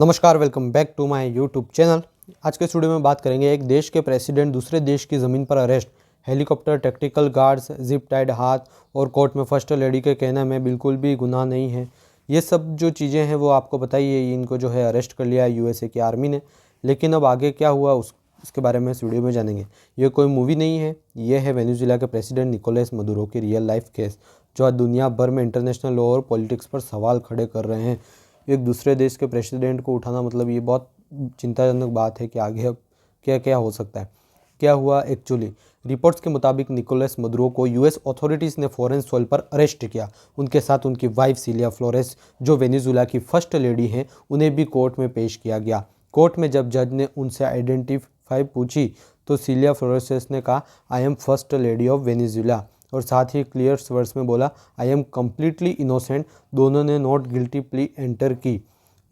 नमस्कार, welcome back to my YouTube channel. आज के स्टूडियो में बात करेंगे एक देश के प्रेसिडेंट दूसरे देश की ज़मीन पर arrest, helicopter, tactical guards, zip tied हाथ और कोर्ट में फर्स्ट लेडी के कहने में बिल्कुल भी गुनाह नहीं है। ये सब जो चीज़ें हैं वो आपको बताइए। इनको जो है अरेस्ट कर लिया है यूएसए की आर्मी ने। लेकिन अब आगे क्या हुआ उसके बारे में इस वीडियो में जानेंगे। ये कोई मूवी नहीं है, ये है वेनेजुएला के प्रेसिडेंट निकोलस मदुरो की रियल लाइफ केस, जो आज दुनिया भर में इंटरनेशनल लॉ और पॉलिटिक्स पर सवाल खड़े कर रहे हैं। एक दूसरे देश के प्रेसिडेंट को उठाना मतलब ये बहुत चिंताजनक बात है कि आगे अब क्या क्या हो सकता है। क्या हुआ एक्चुअली? रिपोर्ट्स के मुताबिक निकोलस मदुरो को यूएस अथॉरिटीज़ ने फॉरेन सॉइल पर अरेस्ट किया। उनके साथ उनकी वाइफ सिलिया फ्लोरेस, जो वेनेजुएला की फर्स्ट लेडी हैं, उन्हें भी कोर्ट में पेश किया गया। कोर्ट में जब जज ने उनसे आइडेंटिफाई पूछी तो सिलिया फ्लोरेस ने कहा, I am first lady of Venezuela, और साथ ही क्लियर वर्ड्स में बोला, आई एम कम्प्लीटली इनोसेंट। दोनों ने नॉट गिल्टी प्ली एंटर की।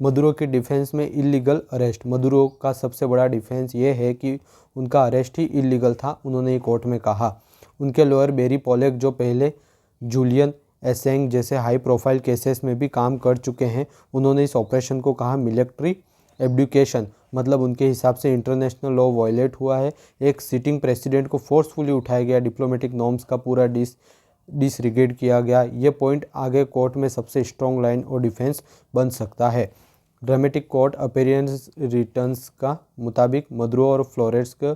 मदुरो की डिफेंस में इलीगल अरेस्ट। मदुरो का सबसे बड़ा डिफेंस ये है कि उनका अरेस्ट ही इलीगल था, उन्होंने ये कोर्ट में कहा। उनके लॉयर बेरी पॉलेक, जो पहले जूलियन एसेंग जैसे हाई प्रोफाइल केसेस में भी काम कर चुके हैं, उन्होंने इस ऑपरेशन को कहा मिलिट्री एब्डिकेशन, मतलब उनके हिसाब से इंटरनेशनल लॉ वायलेट हुआ है। एक सिटिंग प्रेसिडेंट को फोर्सफुली उठाया गया, डिप्लोमेटिक नॉर्म्स का पूरा डिसरिगेड किया गया। ये पॉइंट आगे कोर्ट में सबसे स्ट्रॉन्ग लाइन और डिफेंस बन सकता है। ड्रामेटिक कोर्ट अपीयरेंस रिटर्न्स का मुताबिक मदुरो और फ्लोरेस के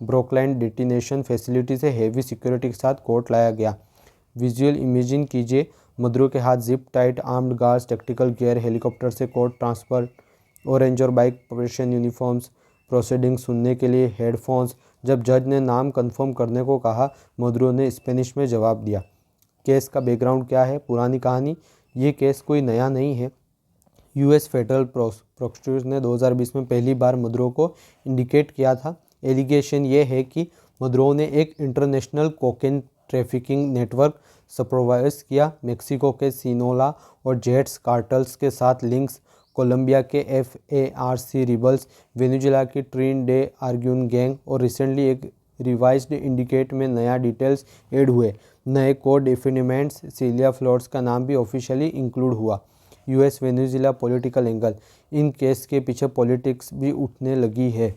ब्रोकलाइन डिटेंशन फैसिलिटी से हेवी सिक्योरिटी के साथ कोर्ट लाया गया। विजुअल इमेजिन कीजिए, मदुरो के हाथ zip tight, armed guards, tactical gear, helicopter से कोर्ट ट्रांसफर, ऑरेंज और बाइक ऑपरेशन यूनिफॉर्म्स, प्रोसीडिंग सुनने के लिए हेडफोन्स। जब जज ने नाम कंफर्म करने को कहा, मदुरो ने स्पेनिश में जवाब दिया। केस का बैकग्राउंड क्या है? पुरानी कहानी, ये केस कोई नया नहीं है। यूएस फेडरल प्रोसिक्यूटर ने 2020 में पहली बार मदुरो को इंडिकेट किया था। एलिगेशन ये है कि मदुरो ने एक international cocaine trafficking network supervise किया। मेक्सिको के सिनोला और जेट्स कार्टल्स के साथ लिंक्स, कोलंबिया के FARC रिबल्स, वेनेजुएला की ट्रिन डे आर्ग्यून गैंग, और रिसेंटली एक रिवाइज्ड इंडिकेट में नया डिटेल्स ऐड हुए। नए कोड डिफिनेमेंट्स, सिलिया फ्लोरेस का नाम भी ऑफिशियली इंक्लूड हुआ। US Venezuela political angle, in case के पीछे पॉलिटिक्स भी उठने लगी है।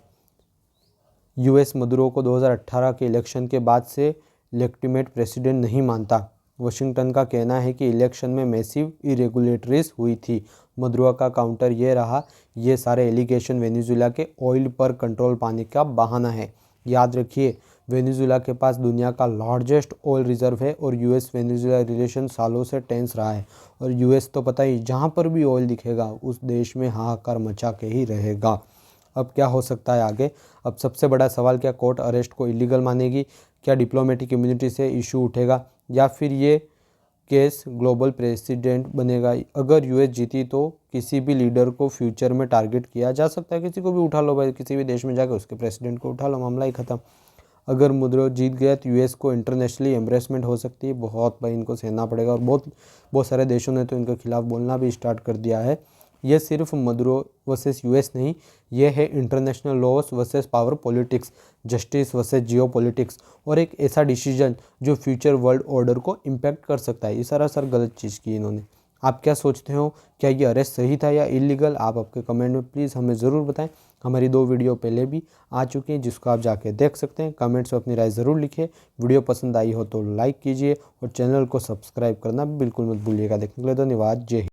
यूएस मदुरो को 2018 के इलेक्शन के बाद से लेजिटिमेट प्रेसिडेंट नहीं मानता। वाशिंगटन का कहना है कि इलेक्शन में मैसिव इरेगुलेटरीज हुई थी। मदुरो का काउंटर ये रहा, ये सारे एलिगेशन वेनेजुएला के ऑयल पर कंट्रोल पाने का बहाना है। याद रखिए, वेनेजुएला के पास दुनिया का लार्जेस्ट ऑयल रिजर्व है और यूएस वेनेजुएला रिलेशन सालों से टेंस रहा है। और यूएस तो पता ही, जहाँ पर भी ऑयल दिखेगा उस देश में हाहाकार मचा के ही रहेगा। अब क्या हो सकता है आगे? अब सबसे बड़ा सवाल, क्या कोर्ट अरेस्ट को इलीगल मानेगी? क्या डिप्लोमेटिक इम्यूनिटी से इशू उठेगा? या फिर ये केस ग्लोबल प्रेसिडेंट बनेगा? अगर यूएस जीती तो किसी भी लीडर को फ्यूचर में टारगेट किया जा सकता है। किसी को भी उठा लो भाई, किसी भी देश में जाकर उसके प्रेसिडेंट को उठा लो, मामला ही ख़त्म। अगर मदुरो जीत गया तो यूएस को इंटरनेशनली एम्ब्रेसमेंट हो सकती है। बहुत भाई इनको सहना पड़ेगा, और बहुत सारे देशों ने तो इनके खिलाफ बोलना भी स्टार्ट कर दिया है। ये सिर्फ मदुरो वर्सेस यूएस नहीं, ये है international loss versus power politics, justice versus जियो पॉलिटिक्स, और एक ऐसा डिसीजन जो फ्यूचर वर्ल्ड ऑर्डर को इम्पैक्ट कर सकता है। ये सरासर गलत चीज़ की इन्होंने। आप क्या सोचते हो? क्या ये अरेस्ट सही था या इलीगल? आप आपके कमेंट में प्लीज़ हमें ज़रूर बताएं। हमारी 2 वीडियो पहले भी आ चुकी हैं, जिसको आप जाके देख सकते हैं। कमेंट्स में अपनी राय ज़रूर लिखिए। वीडियो पसंद आई हो तो लाइक कीजिए और चैनल को सब्सक्राइब करना बिल्कुल मत भूलिएगा। देखने के लिए धन्यवाद। जय हिंद।